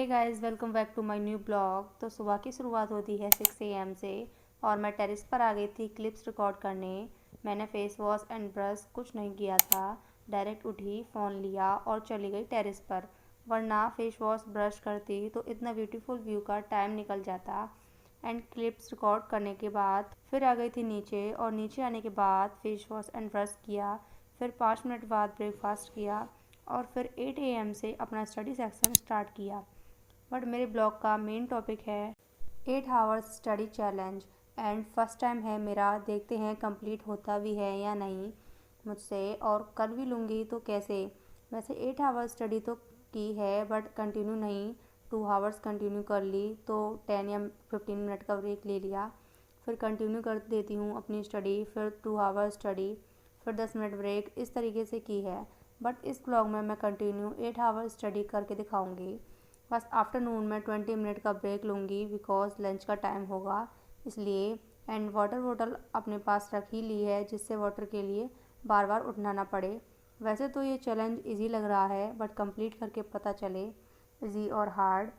Hey guys, welcome back to my new blog. तो सुबह की शुरुआत होती है 6 AM से और मैं टेरेस पर आ गई थी क्लिप्स रिकॉर्ड करने। मैंने फेस वॉश एंड ब्रश कुछ नहीं किया था, डायरेक्ट उठी, फ़ोन लिया और चली गई टेरेस पर। वरना फेस वॉश ब्रश करती तो इतना ब्यूटीफुल व्यू का टाइम निकल जाता। एंड क्लिप्स रिकॉर्ड करने के बाद फिर आ गई थी नीचे और नीचे आने के बाद फेस वॉश एंड ब्रश किया, फिर 5 मिनट बाद ब्रेकफास्ट किया और फिर 8 AM से अपना स्टडी सेक्शन स्टार्ट किया। बट मेरे ब्लॉग का मेन टॉपिक है 8 hours study challenge and first time है मेरा। देखते हैं कंप्लीट होता भी है या नहीं मुझसे, और कर भी लूँगी तो कैसे। वैसे 8 आवर्स स्टडी तो की है बट कंटिन्यू नहीं, 2 आवर्स कंटिन्यू कर ली तो 10 या 15 मिनट का ब्रेक ले लिया, फिर कंटिन्यू कर देती हूँ अपनी स्टडी, फिर 2 आवर्स स्टडी, फिर 10 मिनट ब्रेक, इस तरीके से की है। बट इस ब्लॉग में मैं कंटिन्यू 8 आवर्स स्टडी करके दिखाऊंगी। बस आफ्टरनून में 20 मिनट का ब्रेक लूँगी बिकॉज लंच का टाइम होगा इसलिए। एंड वाटर बॉटल अपने पास रख ही ली है जिससे वाटर के लिए बार बार उठना ना पड़े। वैसे तो ये चैलेंज इजी लग रहा है बट कंप्लीट करके पता चले इजी और हार्ड।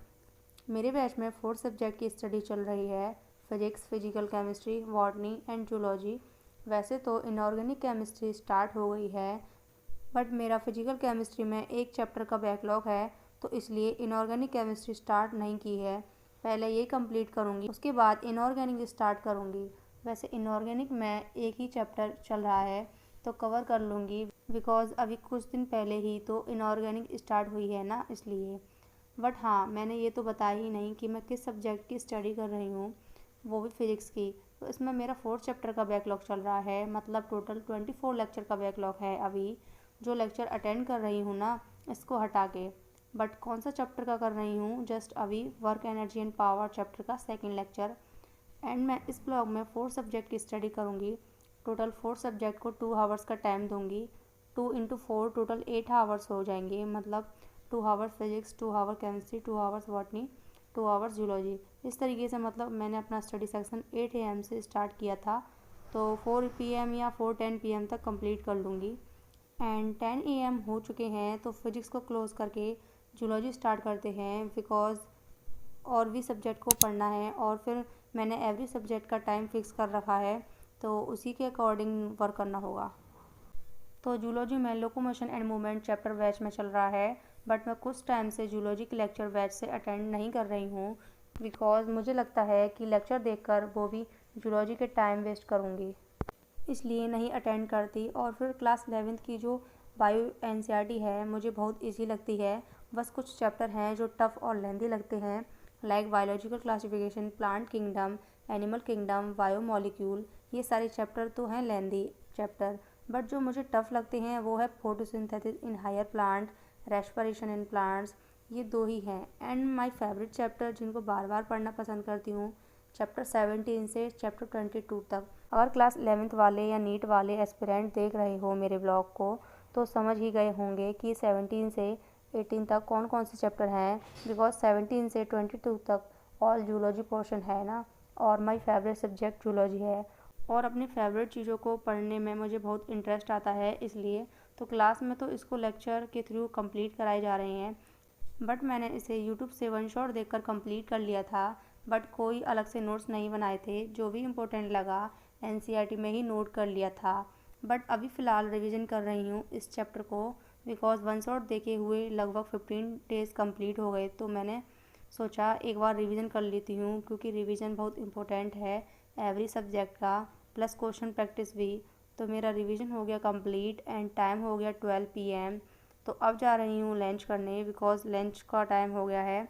मेरे बैच में 4 सब्जेक्ट की स्टडी चल रही है, physics, physical chemistry, botany and zoology. वैसे तो इनऑर्गेनिक केमिस्ट्री स्टार्ट हो गई है बट मेरा फिजिकल केमिस्ट्री में एक चैप्टर का बैकलॉग है तो इसलिए इनऑर्गेनिक केमिस्ट्री स्टार्ट नहीं की है। पहले ये कंप्लीट करूँगी उसके बाद इनऑर्गेनिक स्टार्ट करूँगी। वैसे इनऑर्गेनिक में एक ही चैप्टर चल रहा है तो कवर कर लूँगी बिकॉज अभी कुछ दिन पहले ही तो इनऑर्गेनिक स्टार्ट हुई है ना, इसलिए। बट हाँ, मैंने ये तो बताया ही नहीं कि मैं किस सब्जेक्ट की स्टडी कर रही हूँ, वो भी फिज़िक्स की। तो इसमें मेरा 4th चैप्टर का बैकलॉग चल रहा है, मतलब टोटल 24 लेक्चर का बैकलॉग है अभी। जो लेक्चर अटेंड कर रही हूँ ना, इसको हटा के। बट कौन सा चैप्टर का कर रही हूँ, जस्ट अभी work energy and power chapter का सेकंड लेक्चर। एंड मैं इस ब्लॉग में 4 सब्जेक्ट की स्टडी करूँगी। टोटल 4 सब्जेक्ट को 2 आवर्स का टाइम दूँगी। 2 इंटू 4 टोटल 8 आवर्स हो जाएंगे, मतलब 2 hours physics, 2 hour chemistry, 2 hours botany, 2 hours zoology. इस तरीके से मतलब मैंने अपना स्टडी सेक्शन 8 AM से स्टार्ट किया था तो 4 PM या 4:10 PM तक कंप्लीट कर लूँगी। एंड 10 AM हो चुके हैं तो फिजिक्स को क्लोज़ करके जूलॉजी स्टार्ट करते हैं बिकॉज और भी सब्जेक्ट को पढ़ना है और फिर मैंने एवरी सब्जेक्ट का टाइम फिक्स कर रखा है तो उसी के अकॉर्डिंग वर्क करना होगा। तो जूलॉजी में locomotion and movement chapter batch में चल रहा है बट मैं कुछ टाइम से जूलॉजी के लेक्चर बैच से अटेंड नहीं कर रही हूँ बिकॉज मुझे लगता है कि लेक्चर देखकर वो भी जूलॉजी के टाइम वेस्ट करूँगी, इसलिए नहीं अटेंड करती। और फिर क्लास 11th की जो बायो एनसीईआरटी है मुझे बहुत इजी लगती है। बस कुछ चैप्टर हैं जो टफ़ और लेंदी लगते हैं, like biological classification, plant kingdom, animal kingdom, biomolecule. ये सारे चैप्टर तो हैं लेंदी चैप्टर, बट जो मुझे टफ़ लगते हैं वो है photosynthesis in higher plant, respiration in plants. ये 2 ही हैं। एंड माय फेवरेट चैप्टर जिनको बार बार पढ़ना पसंद करती हूँ, चैप्टर 17 से चैप्टर 22 तक। अगर क्लास 11th वाले या नीट वाले एस्पिरेंट देख रहे हो मेरे ब्लॉग को तो समझ ही गए होंगे कि 17 से 18 तक कौन कौन से चैप्टर हैं, बिकॉज 17 से 22 तक ऑल जूलॉजी पोर्शन है ना, और माय फेवरेट सब्जेक्ट जूलॉजी है और अपनी फेवरेट चीज़ों को पढ़ने में मुझे बहुत इंटरेस्ट आता है, इसलिए तो क्लास में तो इसको लेक्चर के थ्रू कंप्लीट कराए जा रहे हैं। बट मैंने इसे यूट्यूब से वन शॉट देखकर कंप्लीट कर लिया था, बट कोई अलग से नोट्स नहीं बनाए थे। जो भी इम्पोर्टेंट लगा एनसीईआरटी में ही नोट कर लिया था। बट अभी फ़िलहाल रिवीजन कर रही हूँ इस चैप्टर को बिकॉज वन शॉट देखे हुए लगभग 15 डेज़ कंप्लीट हो गए तो मैंने सोचा एक बार रिवीजन कर लेती हूँ क्योंकि रिवीजन बहुत इम्पोर्टेंट है एवरी सब्जेक्ट का, प्लस क्वेश्चन प्रैक्टिस भी। तो मेरा रिवीजन हो गया कंप्लीट एंड टाइम हो गया 12 PM। तो अब जा रही हूँ लंच करने बिकॉज लंच का टाइम हो गया है।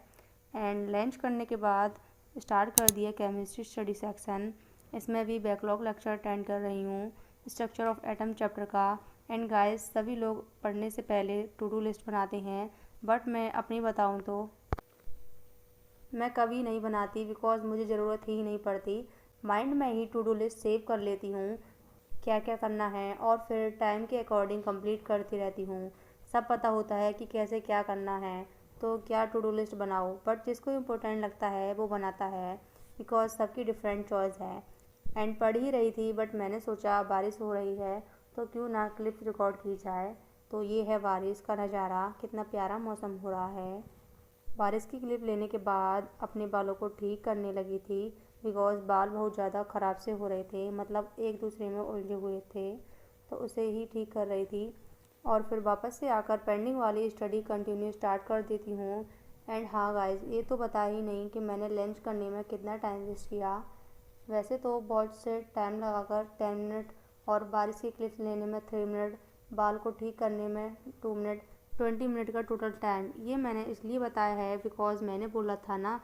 एंड लंच करने के बाद स्टार्ट कर दिया केमिस्ट्री स्टडी सेक्शन। इसमें भी बैकलॉग लेक्चर अटेंड कर रही हूँ स्ट्रक्चर ऑफ एटम चैप्टर का। एंड गाइस, सभी लोग पढ़ने से पहले टू डू लिस्ट बनाते हैं बट मैं अपनी बताऊँ तो मैं कभी नहीं बनाती बिकॉज मुझे ज़रूरत ही नहीं पड़ती। माइंड में ही टू डू लिस्ट सेव कर लेती हूँ क्या क्या करना है और फिर टाइम के अकॉर्डिंग कंप्लीट करती रहती हूँ। सब पता होता है कि कैसे क्या करना है तो क्या टू डू लिस्ट बनाओ, बट जिसको इम्पोर्टेंट लगता है वो बनाता है बिकॉज सबकी डिफरेंट चॉइस है। एंड पढ़ ही रही थी बट मैंने सोचा बारिश हो रही है तो क्यों ना क्लिप्स रिकॉर्ड की जाए। तो ये है बारिश का नज़ारा, कितना प्यारा मौसम हो रहा है। बारिश की क्लिप लेने के बाद अपने बालों को ठीक करने लगी थी बिकॉज़ बाल बहुत ज़्यादा ख़राब से हो रहे थे, मतलब एक दूसरे में उलझे हुए थे, तो उसे ही ठीक कर रही थी। और फिर वापस से आकर पेंडिंग वाली स्टडी कंटिन्यू स्टार्ट कर देती हूँ। एंड हाँ गाइस, ये तो पता ही नहीं कि मैंने लंच करने में कितना टाइम वेस्ट किया। वैसे तो बहुत से टाइम लगाकर 10 मिनट और बारिश की क्लिप्स लेने में 3 मिनट, बाल को ठीक करने में 2 मिनट, 20 मिनट का टोटल टाइम। ये मैंने इसलिए बताया है बिकॉज़ मैंने बोला था ना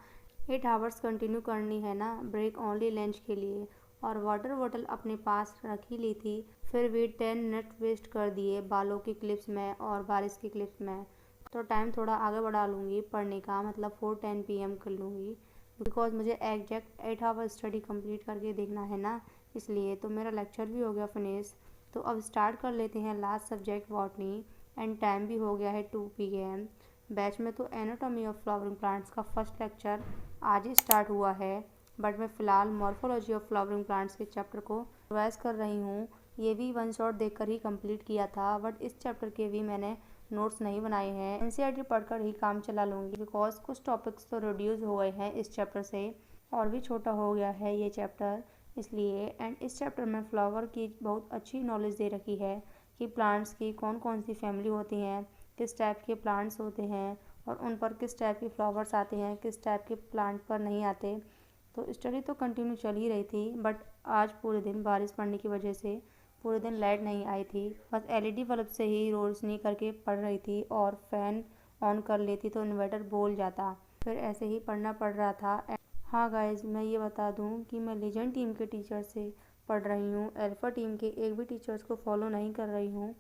8 आवर्स कंटिन्यू करनी है ना, ब्रेक ओनली लंच के लिए। और वाटर बॉटल अपने पास रख ही ली थी, फिर भी 10 मिनट वेस्ट कर दिए बालों की क्लिप्स में और बारिश की क्लिप्स में। तो टाइम थोड़ा आगे बढ़ा लूँगी पढ़ने का, मतलब 4:10 PM कर लूँगी बिकॉज़ मुझे एग्जैक्ट 8 आवर स्टडी कंप्लीट करके देखना है ना, इसलिए। तो मेरा लेक्चर भी हो गया फिनिश। तो अब स्टार्ट कर लेते हैं last subject botany. And time भी हो गया है 2 PM। बैच में तो एनाटॉमी ऑफ फ्लावरिंग प्लांट्स का फर्स्ट लेक्चर आज ही स्टार्ट हुआ है, बट मैं फ़िलहाल मॉर्फोलॉजी ऑफ फ्लावरिंग प्लांट्स के चैप्टर को रिवाइज कर रही हूँ। ये भी वन शॉट देखकर ही कंप्लीट किया था, बट इस चैप्टर के भी मैंने नोट्स नहीं बनाए हैं। एनसीईआरटी पढ़कर ही काम चला लूँगी बिकॉज कुछ टॉपिक्स तो रिड्यूस हो गए हैं इस चैप्टर से, और भी छोटा हो गया है ये चैप्टर, इसलिए। एंड इस चैप्टर में फ्लावर की बहुत अच्छी नॉलेज दे रखी है कि प्लांट्स की कौन कौन सी फैमिली होती हैं, किस टाइप के प्लांट्स होते हैं और उन पर किस टाइप के फ्लावर्स आते हैं, किस टाइप के प्लांट पर नहीं आते। तो स्टडी तो कंटिन्यू चल ही रही थी, बट आज पूरे दिन बारिश पड़ने की वजह से पूरे दिन लाइट नहीं आई थी। बस एलईडी बल्ब से ही रोशनी करके पढ़ रही थी, और फ़ैन ऑन कर लेती तो इन्वर्टर बोल जाता, फिर ऐसे ही पढ़ना पड़ रहा था। हाँ गाइज, मैं ये बता दूँ कि मैं लीजेंड टीम के टीचर से पढ़ रही हूँ, अल्फ़ा टीम के एक भी टीचर्स को फॉलो नहीं कर रही हूँ।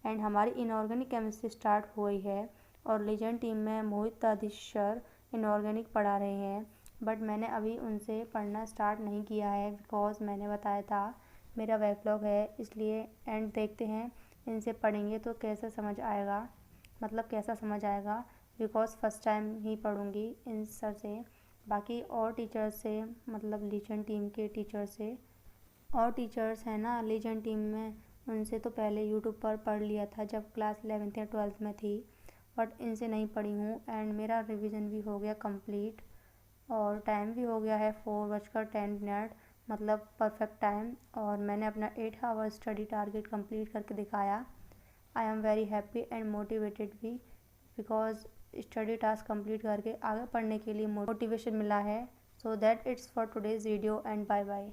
एंड हमारी इनऑर्गेनिक केमिस्ट्री स्टार्ट हो गई है, और लीजेंड टीम में मोहित तादिश सर इनऑर्गेनिक पढ़ा रहे हैं, बट मैंने अभी उनसे पढ़ना स्टार्ट नहीं किया है बिकॉज़ मैंने बताया था मेरा बैकलॉग है, इसलिए। एंड देखते हैं इनसे पढ़ेंगे तो कैसा समझ आएगा, मतलब कैसा समझ आएगा, बिकॉज़ फर्स्ट टाइम ही पढ़ूँगी इन सर से। बाकी और टीचर्स से, मतलब लीजेंड टीम के टीचर से, और टीचर्स हैं ना लीजेंड टीम में, उनसे तो पहले यूट्यूब पर पढ़ लिया था जब क्लास 11th या 12th में थी, बट इनसे नहीं पढ़ी हूँ। एंड मेरा रिवीजन भी हो गया कंप्लीट, और टाइम भी हो गया है 4:10, मतलब परफेक्ट टाइम। और मैंने अपना 8 आवर स्टडी टारगेट कंप्लीट करके दिखाया। I am very happy and motivated भी बिकॉज स्टडी टास्क कंप्लीट करके आगे पढ़ने के लिए मोटिवेशन मिला है। So that it's for today's video and bye bye.